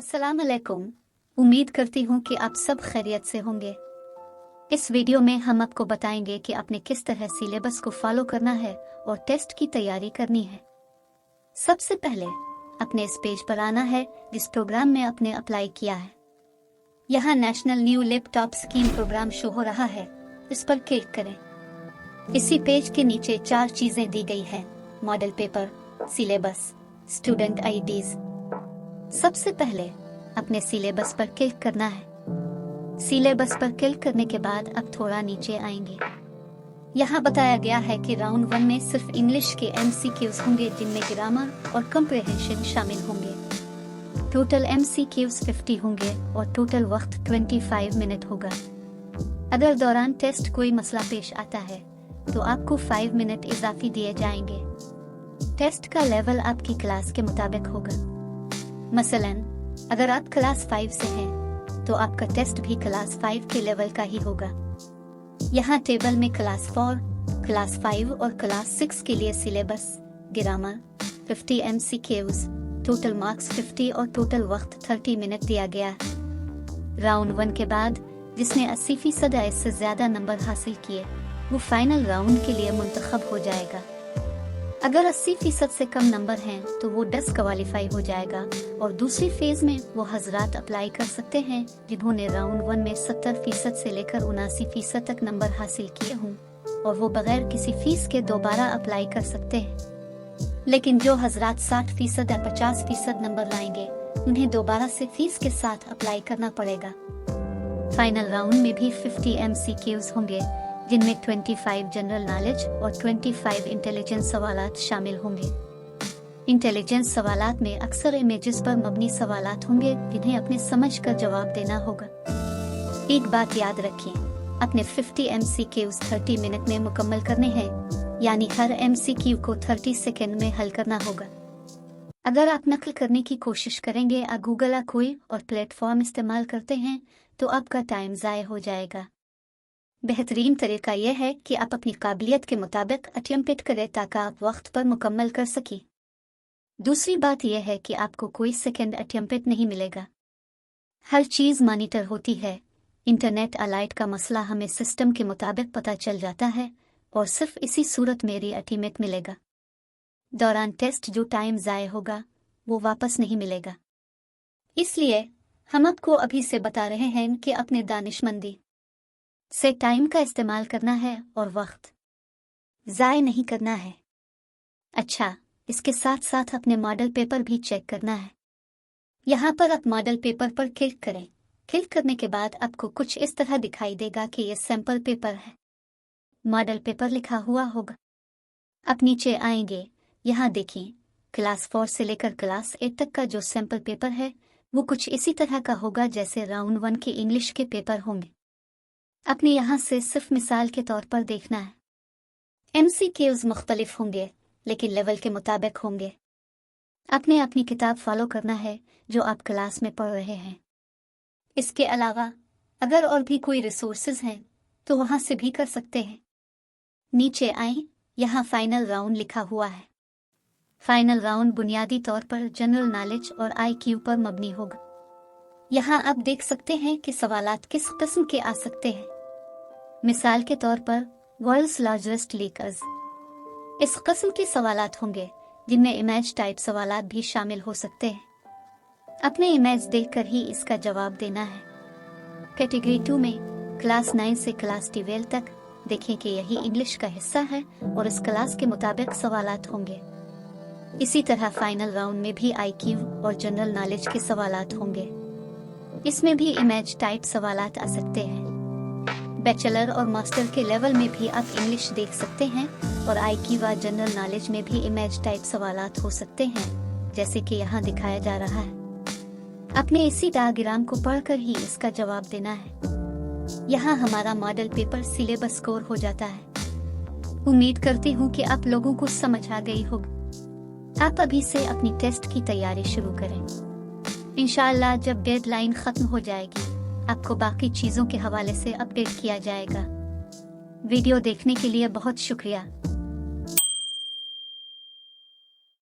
अस्सलाम वालेकुम। उम्मीद करती हूँ कि आप सब खैरियत से होंगे। इस वीडियो में हम आपको बताएंगे कि आपने किस तरह सिलेबस को फॉलो करना है और टेस्ट की तैयारी करनी है। सबसे पहले अपने इस पेज पर आना है जिस प्रोग्राम में आपने अप्लाई किया है। यहाँ national new laptop scheme programme show हो रहा है, इस पर क्लिक करें। इसी पेज के नीचे 4 चीजें दी गई हैं: model paper, syllabus, student IDs. सबसे पहले अपने सिलेबस पर क्लिक करना है। सिलेबस पर क्लिक करने के बाद अब थोड़ा नीचे आएंगे। यहाँ बताया गया है कि राउंड 1 में सिर्फ इंग्लिश के MCQs होंगे जिनमें ग्रामर और कंप्रिहेंशन शामिल होंगे। टोटल MCQs 50 होंगे और टोटल वक्त 25 मिनट होगा। अगर दौरान टेस्ट कोई मसला पेश आता है तो आपको 5 मिनट इजाफी दिए जाएंगे। टेस्ट का लेवल आपकी क्लास के मुताबिक होगा। मसलन अगर आप क्लास 5 से हैं तो आपका टेस्ट भी क्लास 5 के लेवल का ही होगा। यहाँ टेबल में क्लास 4, क्लास 5 और क्लास 6 के लिए syllabus, grammar, 50 MCQs, total marks 50 और टोटल वक्त 30 मिनट दिया गया है। राउंड 1 के बाद जिसने 80% या इससे ज्यादा नंबर हासिल किए वो फाइनल राउंड के लिए मुंतखब हो जाएगा। अगर 80% से कम नंबर हैं तो वो डिस्क्वालीफाई हो जाएगा और दूसरी फेज में वो हजरात अप्लाई कर सकते हैं जिन्होंने राउंड 1 में 70% से लेकर 79% तक नंबर हासिल किए हों और वो बगैर किसी फीस के दोबारा अप्लाई कर सकते हैं। लेकिन जो हजरात 60% या 50% नंबर लाएंगे उन्हें दोबारा से फीस के साथ अप्लाई करना पड़ेगा। फाइनल राउंड में भी 50 MCQs होंगे जिनमें 25 जनरल नॉलेज और 25 इंटेलिजेंस सवालात शामिल होंगे। इंटेलिजेंस सवालात में अक्सर इमेजेस पर मबनी सवालात होंगे जिन्हें अपने समझ कर जवाब देना होगा। एक बात याद रखिए, अपने 50 MCQs 30 मिनट में मुकम्मल करने हैं, यानी हर MCQ को 30 सेकेंड में हल करना होगा। अगर आप नकल करने की कोशिश करेंगे या गूगल या कोई और प्लेटफॉर्म इस्तेमाल करते हैं तो आपका टाइम ज़ाया हो जाएगा। बेहतरीन तरीका यह है कि आप अपनी काबिलियत के मुताबिक अटेम्प्ट करें ताकि आप वक्त पर मुकम्मल कर सकें। दूसरी बात यह है कि आपको कोई सेकंड अटेम्प्ट नहीं मिलेगा। हर चीज़ मॉनिटर होती है। इंटरनेट अलाइट का मसला हमें सिस्टम के मुताबिक पता चल जाता है और सिर्फ इसी सूरत में अटेम्प्ट मिलेगा। दौरान टेस्ट जो टाइम ज़ाया होगा वो वापस नहीं मिलेगा। इसलिए हम आपको अभी से बता रहे हैं कि अपने दानिशमंदी से टाइम का इस्तेमाल करना है और वक्त ज़ाय नहीं करना है। अच्छा, इसके साथ साथ अपने मॉडल पेपर भी चेक करना है। यहाँ पर आप मॉडल पेपर पर क्लिक करें। क्लिक करने के बाद आपको कुछ इस तरह दिखाई देगा कि ये सैंपल पेपर है। मॉडल पेपर लिखा हुआ होगा। आप नीचे आएंगे, यहाँ देखिए क्लास 4 से लेकर क्लास 8 तक का जो सैंपल पेपर है वो कुछ इसी तरह का होगा जैसे राउंड 1 के इंग्लिश के पेपर होंगे। अपने यहाँ से सिर्फ मिसाल के तौर पर देखना है। MCQs मुख्तलिफ होंगे लेकिन लेवल के मुताबिक होंगे। आपने अपनी किताब फॉलो करना है जो आप क्लास में पढ़ रहे हैं। इसके अलावा अगर और भी कोई रिसोर्सेज हैं तो वहाँ से भी कर सकते हैं। नीचे आएं, यहाँ फाइनल राउंड लिखा हुआ है। फाइनल राउंड बुनियादी तौर पर जनरल नॉलेज और IQ पर मबनी होगा। यहाँ आप देख सकते हैं कि सवालात किस किस्म के आ सकते हैं। मिसाल के तौर पर वर्ल्ड्स लार्जेस्ट लेकर्स, इस किस्म के सवालात होंगे जिनमें इमेज टाइप सवालात भी शामिल हो सकते हैं। अपने इमेज देखकर ही इसका जवाब देना है। कैटेगरी 2 में क्लास 9 से क्लास 12 तक देखें कि यही इंग्लिश का हिस्सा है और इस क्लास के मुताबिक सवालात होंगे। इसी तरह फाइनल राउंड में भी IQ और जनरल नॉलेज के सवालात होंगे। इसमें भी इमेज टाइप सवालात आ सकते हैं। बैचलर और मास्टर के लेवल में भी आप इंग्लिश देख सकते हैं और IQ व जनरल नॉलेज में भी इमेज टाइप सवालात हो सकते हैं जैसे कि यहाँ दिखाया जा रहा है। अपने इसी डायग्राम को पढ़कर ही इसका जवाब देना है। यहाँ हमारा मॉडल पेपर सिलेबस स्कोर हो जाता है। उम्मीद करती हूँ कि आप लोगों को समझ आ गई होगी। आप अभी से अपनी टेस्ट की तैयारी शुरू करें। इंशाअल्लाह जब डेडलाइन खत्म हो जाएगी आपको बाकी चीजों के हवाले से अपडेट किया जाएगा। वीडियो देखने के लिए बहुत शुक्रिया।